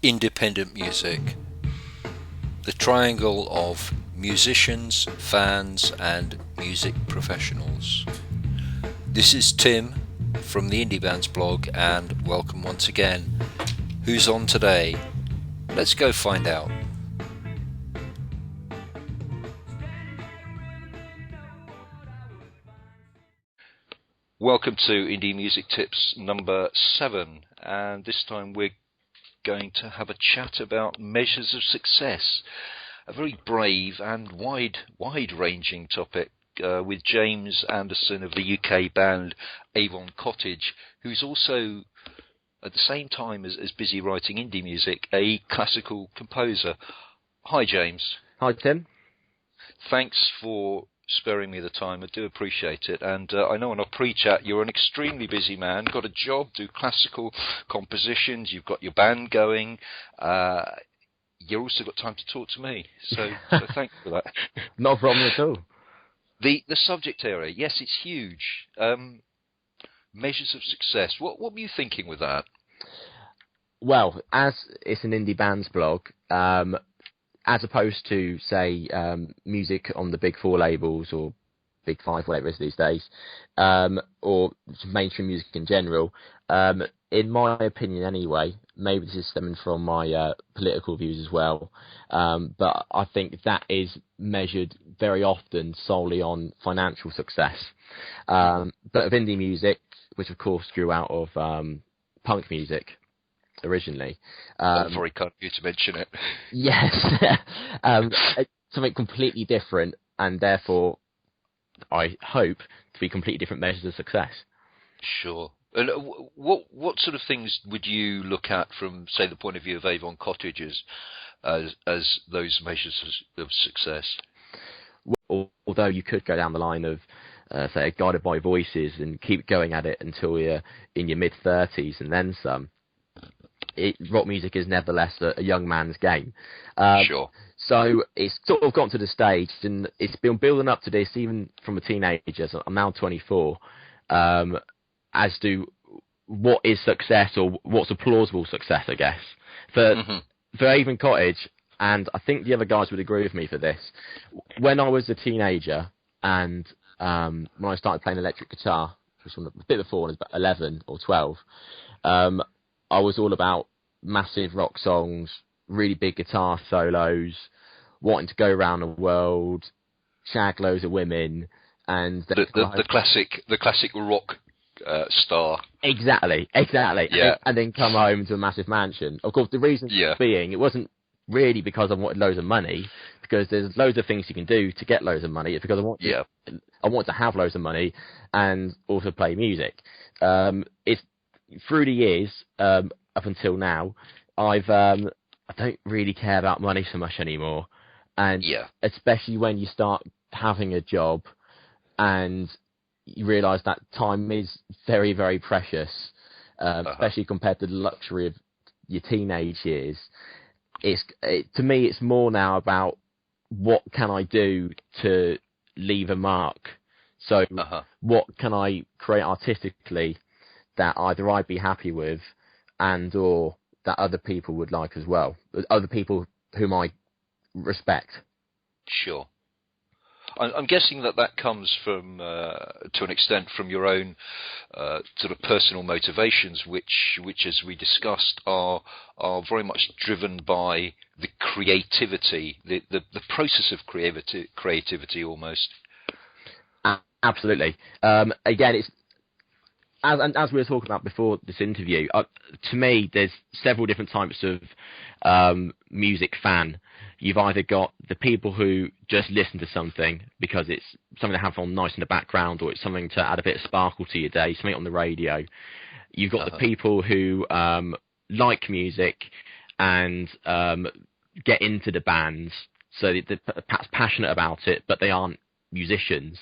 Independent music. The triangle of musicians, fans, and music professionals. This is Tim from the Indie Bands blog, and welcome once again. Who's on today? Let's go find out. Welcome to Indie Music Tips number 7, and this time we're going to have a chat about measures of success. A very brave and wide-ranging topic with James Anderson of the UK band Avon Cottage, who's also, at the same time as busy writing indie music, a classical composer. Hi, James. Hi, Tim. Thanks for sparing me the time. I do appreciate it. And I know on our pre-chat you're an extremely busy man, got a job, do classical compositions, you've got your band going. You've also got time to talk to me. So thanks for that. Not a problem at all. The subject area, yes, it's huge. Measures of success. What were you thinking with that? Well, as it's an indie bands blog, as opposed to, say, music on the big 4 labels or big 5, whatever it is these days, or mainstream music in general, in my opinion anyway, maybe this is stemming from my political views as well, but I think that is measured very often solely on financial success. But of indie music, which of course grew out of punk music, originally. Very kind of you to mention it. Yes. Something completely different, and therefore, I hope, to be completely different measures of success. Sure. And what sort of things would you look at from, say, the point of view of Avon Cottages as those measures of success? Although you could go down the line of, say, Guided by Voices and keep going at it until you're in your mid-30s and then some, rock music is nevertheless a young man's game. Sure. So it's sort of gotten to the stage, and it's been building up to this even from a teenager. So I'm now 24. As to what is success, or what's a plausible success, I guess. For Avon Cottage, and I think the other guys would agree with me for this. When I was a teenager, and when I started playing electric guitar, which was a bit before, I was about 11 or 12. I was all about massive rock songs, really big guitar solos, wanting to go around the world, shag loads of women, and the classic rock star. Exactly. Yeah. And then come home to a massive mansion. Of course, the reason being, it wasn't really because I wanted loads of money, because there's loads of things you can do to get loads of money. It's because I want to have loads of money and also play music. It's through the years, up until now, I don't really care about money so much anymore, and especially when you start having a job and you realise that time is very, very precious, especially compared to the luxury of your teenage years. To me, it's more now about what can I do to leave a mark. So what can I create artistically that either I'd be happy with and or that other people would like as well, other people whom I respect. Sure. I'm guessing that comes from, to an extent, from your own sort of personal motivations, which, as we discussed, are very much driven by the creativity, the process of creativity almost. Absolutely. Again, it's as we were talking about before this interview, to me, there's several different types of music fan. You've either got the people who just listen to something because it's something to have on nice in the background, or it's something to add a bit of sparkle to your day, something on the radio. You've got the people who like music and get into the bands, so they're perhaps passionate about it, but they aren't musicians.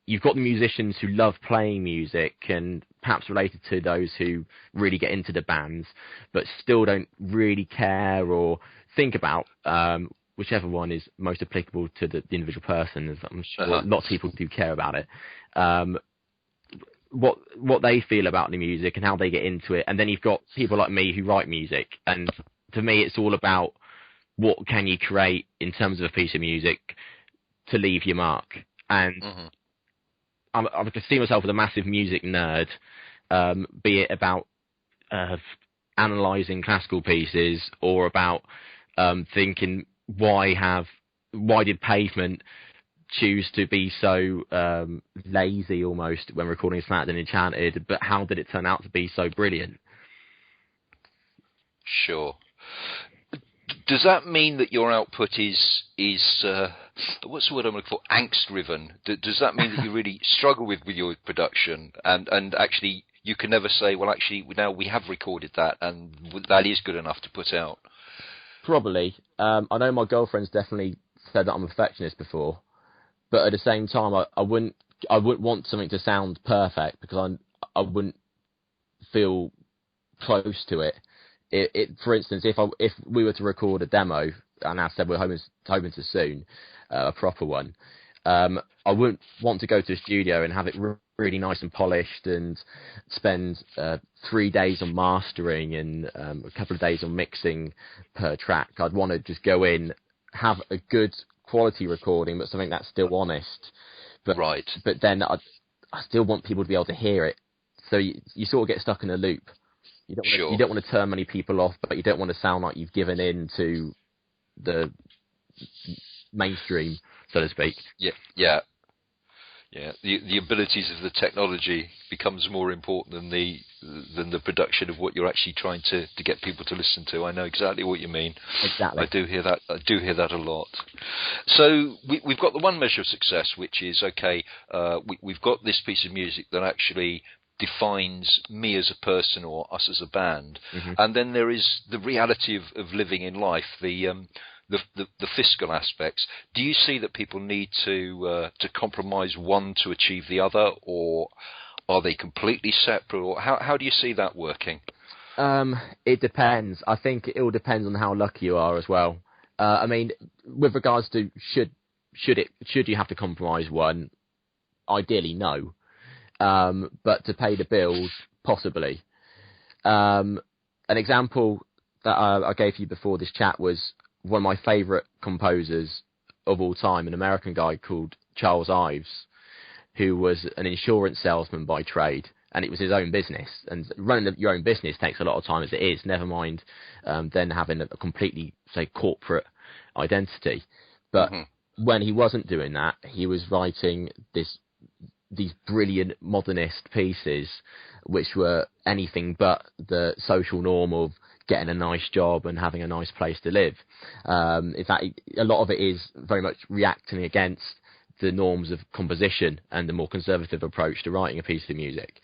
You've got the musicians who love playing music and perhaps related to those who really get into the bands, but still don't really care or think about whichever one is most applicable to the individual person. As I'm sure lots of people do care about it. what they feel about the music and how they get into it, and then you've got people like me who write music, and to me it's all about what can you create in terms of a piece of music to leave your mark. And I would see myself as a massive music nerd, be it about analysing classical pieces or about thinking why did Pavement choose to be so lazy almost when recording Slanted and Enchanted, but how did it turn out to be so brilliant? Sure. Does that mean that your output is what's the word I'm looking for? Angst driven. Does that mean that you really struggle with your production and actually you can never say, well, actually now we have recorded that and that is good enough to put out? Probably. I know my girlfriend's definitely said that I'm a perfectionist before, but at the same time, I wouldn't want something to sound perfect because I wouldn't feel close to it. For instance, if we were to record a demo, and I said we're hoping to soon, a proper one, I wouldn't want to go to a studio and have it really nice and polished and spend 3 days on mastering and a couple of days on mixing per track. I'd want to just go in, have a good quality recording, but something that's still honest. But, right. But then I still want people to be able to hear it. So you sort of get stuck in a loop. You don't want to turn many people off, but you don't want to sound like you've given in to the mainstream, so to speak. Yeah. The abilities of the technology becomes more important than the production of what you're actually trying to get people to listen to. I know exactly what you mean. Exactly. I do hear that a lot. So we've got the one measure of success, which is okay. We've got this piece of music that actually defines me as a person or us as a band, and then there is the reality of living in life, the fiscal aspects. Do you see that people need to compromise one to achieve the other, or are they completely separate, or how do you see that working? It depends. I think it all depends on how lucky you are as well. I mean, with regards to should you have to compromise one? Ideally, no. But to pay the bills, possibly. An example that I gave you before this chat was one of my favourite composers of all time, an American guy called Charles Ives, who was an insurance salesman by trade, and it was his own business. And running your own business takes a lot of time as it is, never mind then having a completely, say, corporate identity. But when he wasn't doing that, he was writing these brilliant modernist pieces which were anything but the social norm of getting a nice job and having a nice place to live. In fact, a lot of it is very much reacting against the norms of composition and the more conservative approach to writing a piece of music.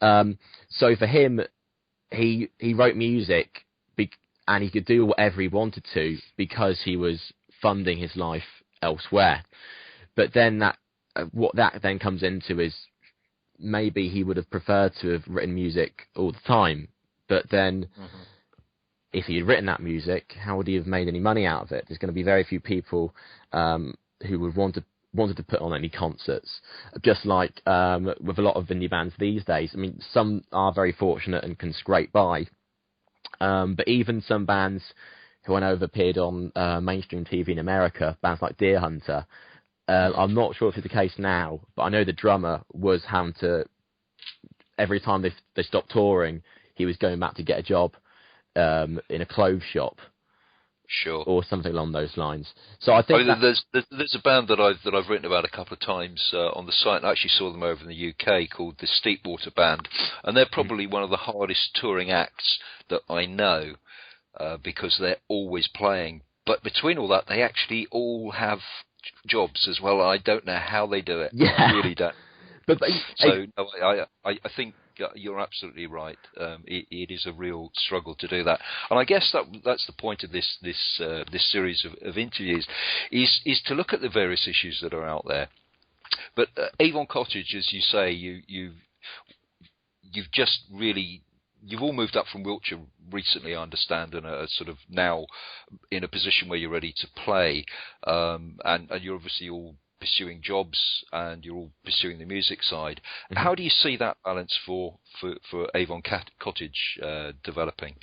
So for him, he wrote music and he could do whatever he wanted to because he was funding his life elsewhere. But then what that then comes into is maybe he would have preferred to have written music all the time, but then if he had written that music, how would he have made any money out of it? There's going to be very few people who would wanted to put on any concerts. Just like with a lot of indie bands these days. I mean, some are very fortunate and can scrape by, but even some bands who I know have appeared on mainstream TV in America, bands like Deer Hunter, I'm not sure if it's the case now, but I know the drummer was having to, every time they stopped touring, he was going back to get a job in a clothes shop, or something along those lines. So I think there's a band that I've written about a couple of times on the site. I actually saw them over in the UK called the Steepwater Band, and they're probably one of the hardest touring acts that I know because they're always playing. But between all that, they actually all have jobs as well. I don't know how they do it. Yeah. I really don't. So I think you're absolutely right. It is a real struggle to do that, and I guess that's the point of this series of interviews, is to look at the various issues that are out there. But Avon Cottage, as you say, you've just really. You've all moved up from Wiltshire recently, I understand, and are sort of now in a position where you're ready to play, and you're obviously all pursuing jobs and you're all pursuing the music side. Mm-hmm. How do you see that balance for Avon Cottage developing?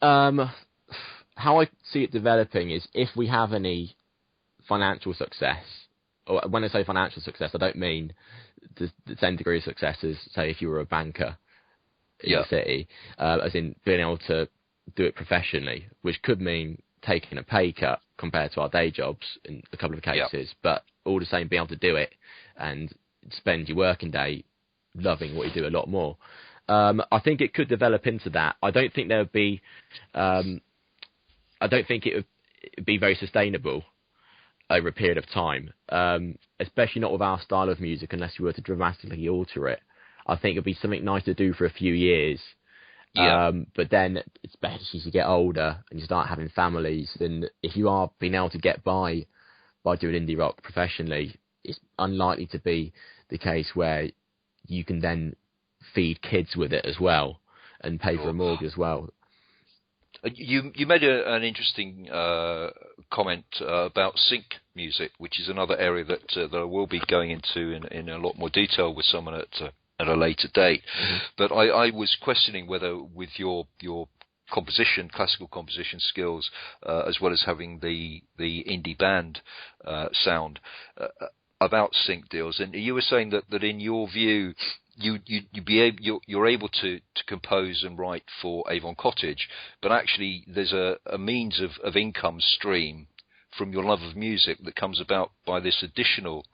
How I see it developing is if we have any financial success, or when I say financial success, I don't mean the same degree of success as, say, if you were a banker in the city, as in being able to do it professionally, which could mean taking a pay cut compared to our day jobs in a couple of cases, but all the same being able to do it and spend your working day loving what you do a lot more. I think it could develop into that. I don't think there would be, I don't think it would be very sustainable over a period of time, especially not with our style of music unless you were to dramatically alter it. I think it'd be something nice to do for a few years. But then, especially as you get older and you start having families, then if you are being able to get by doing indie rock professionally, it's unlikely to be the case where you can then feed kids with it as well and pay for a mortgage as well. You made an interesting comment about sync music, which is another area that I will be going into in a lot more detail with someone at a later date. Mm-hmm. But I was questioning whether with your classical composition skills, as well as having the indie band sound, about sync deals. And you were saying that in your view, you're able to compose and write for Avon Cottage, but actually there's a means of income stream from your love of music that comes about by this additional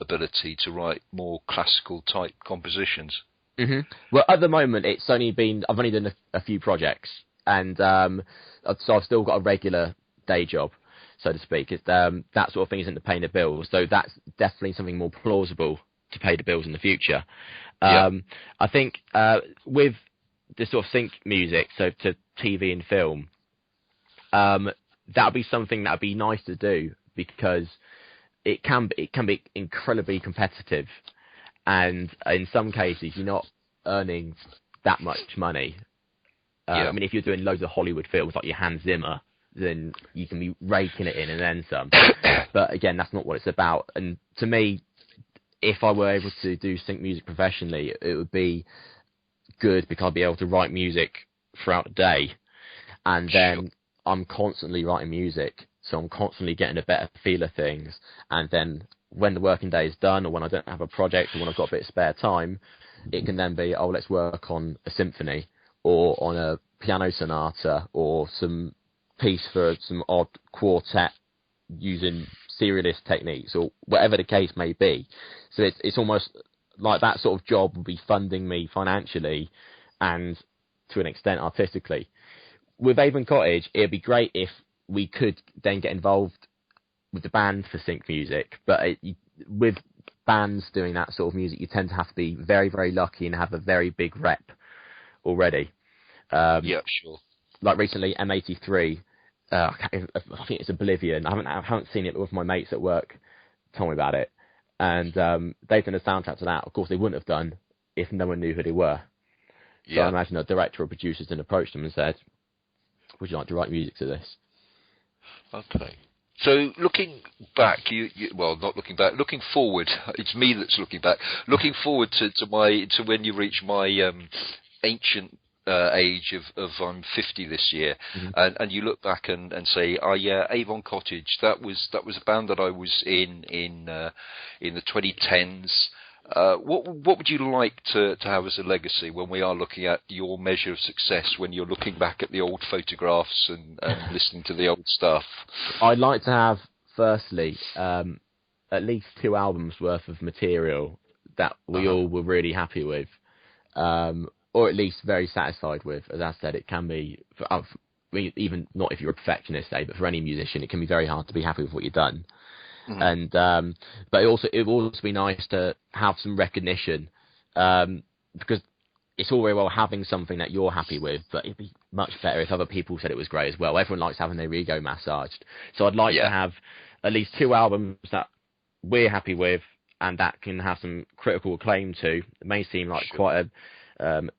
ability to write more classical type compositions. Mm-hmm. Well, at the moment, I've only done a few projects, and so I've still got a regular day job, so to speak. It's, that sort of thing isn't paying the bills, so that's definitely something more plausible to pay the bills in the future. I think with this sort of sync music, so to TV and film, that would be something that would be nice to do because it can be incredibly competitive, and in some cases you're not earning that much money. I mean, if you're doing loads of Hollywood films like your Hans Zimmer, then you can be raking it in and then some. But again, that's not what it's about. And to me, if I were able to do sync music professionally, it would be good because I'd be able to write music throughout the day, and then I'm constantly writing music, so I'm constantly getting a better feel of things. And then when the working day is done, or when I don't have a project, or when I've got a bit of spare time, it can then be, oh, let's work on a symphony, or on a piano sonata, or some piece for some odd quartet using serialist techniques, or whatever the case may be. So it's almost like that sort of job would be funding me financially and to an extent artistically. With Avon Cottage, it'd be great if we could then get involved with the band for sync music, but with bands doing that sort of music, you tend to have to be very, very lucky and have a very big rep already. Sure. Like recently, M83, I think it's Oblivion. I haven't seen it, but with my mates at work told me about it, and they've done a soundtrack to that. Of course, they wouldn't have done if no one knew who they were. So I imagine a director or producers then approached them and said, would you like to write music to this? Okay. So looking back, not looking back, looking forward. It's me that's looking back. Looking forward to when you reach my ancient age of I'm 50 this year, mm-hmm. and you look back and say, oh yeah, Avon Cottage. That was a band that I was in the 2010s. What would you like to have as a legacy when we are looking at your measure of success, when you're looking back at the old photographs and listening to the old stuff? I'd like to have, firstly, at least 2 albums worth of material that we all were really happy with, or at least very satisfied with. As I said, it can be, even not if you're a perfectionist, but for any musician, it can be very hard to be happy with what you've done. Mm-hmm. And but it would also be nice to have some recognition, because it's all very well having something that you're happy with, but it'd be much better if other people said it was great as well. Everyone likes having their ego massaged, so I'd like to have at least 2 albums that we're happy with and that can have some critical acclaim to. It may seem like quite an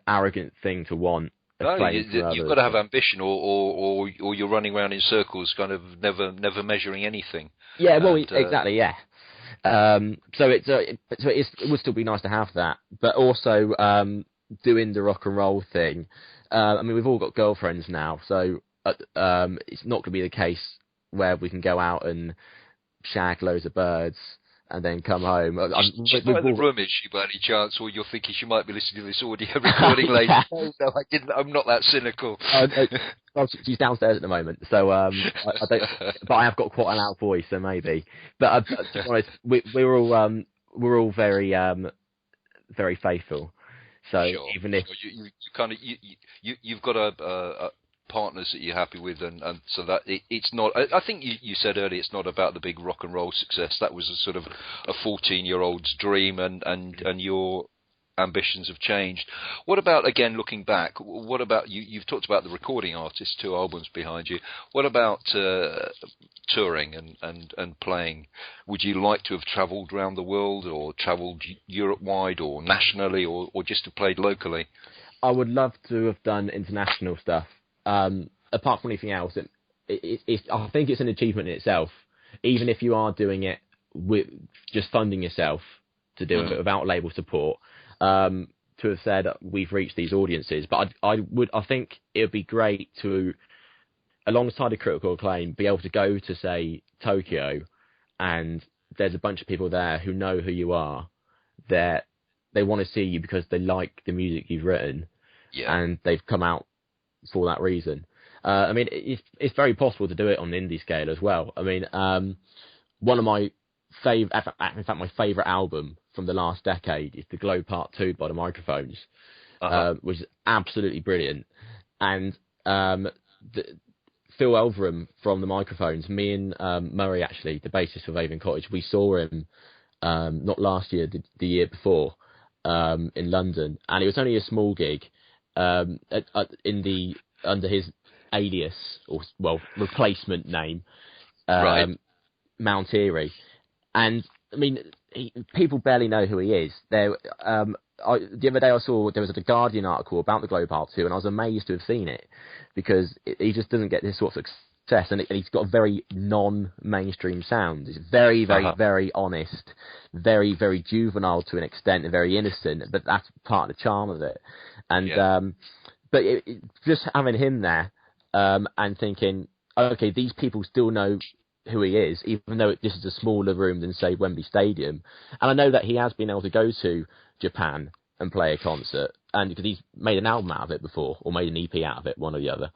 arrogant thing to want No, you've got to have ambition, or you're running around in circles, kind of never measuring anything. Yeah, well, exactly, yeah. So it would still be nice to have that, but also doing the rock and roll thing. I mean, we've all got girlfriends now, so it's not going to be the case where we can go out and shag loads of birds and then come home. She's not in the room, is she, by any chance? Or you're thinking she might be listening to this audio recording later? No, I didn't. I'm not that cynical. Well, she's downstairs at the moment, so I don't. But I have got quite a loud voice, so maybe. But to be honest, we're all very very faithful. So sure. even if you kind of you've got a partners that you're happy with, and so that it's not. I think you said earlier it's not about the big rock and roll success. That was a sort of a 14-year-old's dream, and your ambitions have changed. What about, again, looking back, what about you've talked about the recording artist, 2 albums behind you. What about touring and playing? Would you like to have travelled around the world, or travelled Europe-wide, or nationally, or just have played locally? I would love to have done international stuff. Apart from anything else, I think it's an achievement in itself, even if you are doing it with just funding yourself to do it without label support. To have said we've reached these audiences, but I think it would be great to, alongside a critical acclaim, be able to go to, say, Tokyo, and there's a bunch of people there who know who you are, that they want to see you because they like the music you've written, and they've come out for that reason. I mean, it's very possible to do it on the indie scale as well. I mean, one of my my favourite album from the last decade is The Glow Part 2 by the Microphones, which is absolutely brilliant. And Phil Elverum from the Microphones, me and Murray, actually, the bassist of Avon Cottage, we saw him not last year, the year before, in London, and it was only a small gig under his alias, or replacement name, Mount Eerie. And I mean, people barely know who he is. The other day I saw there was a Guardian article about the Globe Part 2, and I was amazed to have seen it, because he just doesn't get this sort of success, and he's got a very non-mainstream sound. It's very, very, very honest, very, very juvenile to an extent, and very innocent, but that's part of the charm of it. And but just having him there, and thinking, okay, these people still know who he is, even though this is a smaller room than, say, Wembley Stadium. And I know that he has been able to go to Japan and play a concert, and because he's made an album out of it before, or made an EP out of it, one or the other.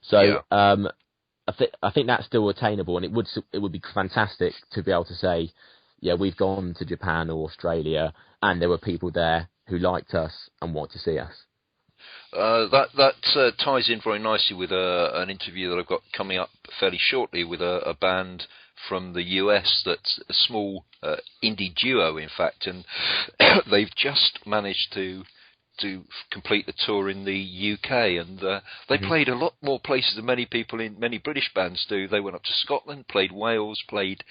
So I think that's still attainable, and it would be fantastic to be able to say, yeah, we've gone to Japan or Australia, and there were people there who liked us and want to see us. That ties in very nicely with an interview that I've got coming up fairly shortly with a band from the US that's a small indie duo, in fact, and they've just managed to complete the tour in the UK, and they played a lot more places than many British bands do. They went up to Scotland, played Wales, played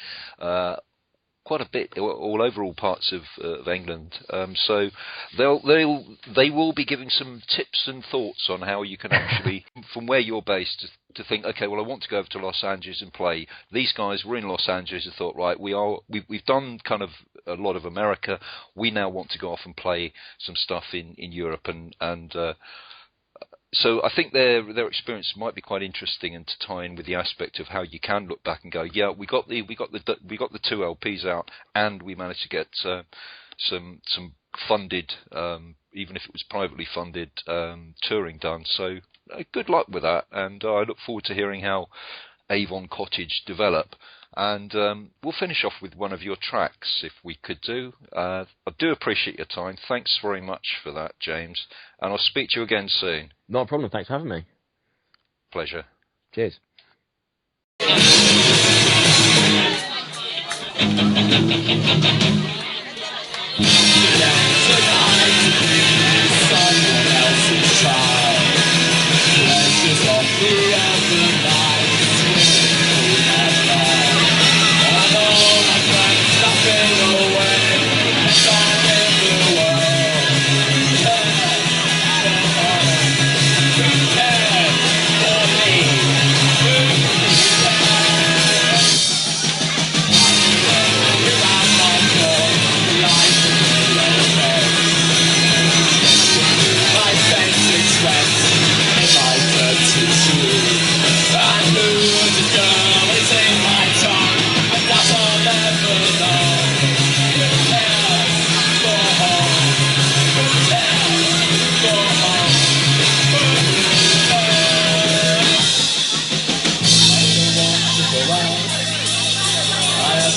quite a bit all over all parts of England. So they will be giving some tips and thoughts on how you can actually, from where you're based, to think, okay, well, I want to go over to Los Angeles and play. These guys were in Los Angeles and thought, right, we've done kind of a lot of America. We now want to go off and play some stuff in Europe, and so I think their experience might be quite interesting, and to tie in with the aspect of how you can look back and go, yeah, we got the 2 LPs out, and we managed to get some funded, even if it was privately funded, touring done. So good luck with that, and I look forward to hearing how Avon Cottage develop. And we'll finish off with one of your tracks, if we could do. I do appreciate your time. Thanks very much for that, James. And I'll speak to you again soon. Not a problem. Thanks for having me. Pleasure. Cheers.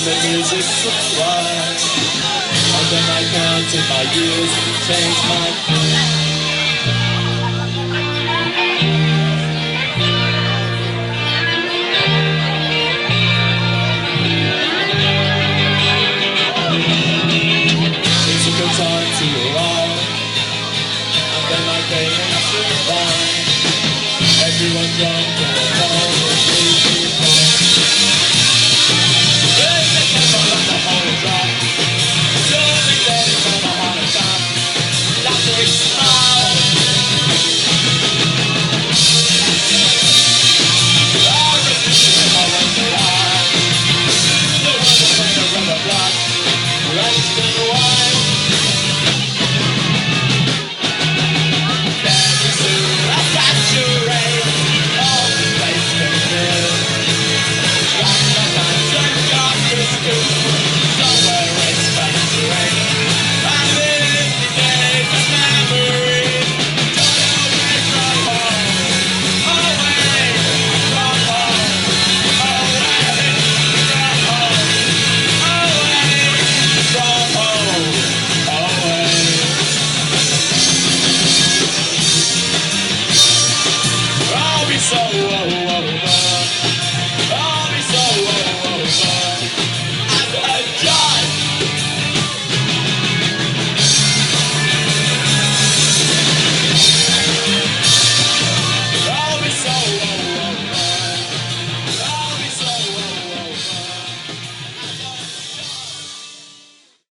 the music subside. And then I counted my years, changed my it took a time to arrive, and then I came in survive. Everyone drunk and alone was leaving home. There's a temple on the whole drop. Turning dead from a heart attack. That's a big smile. I was thinking I went to lie. The weather made a rubber black. Drenched in wine. Very soon I saturate all the space can fill. Got my hands and got this too. Somewhere it's factoring. I'm living the days of memory. Turn away from home. Away from home. Away from home. Away from home. Away. I'll be so away.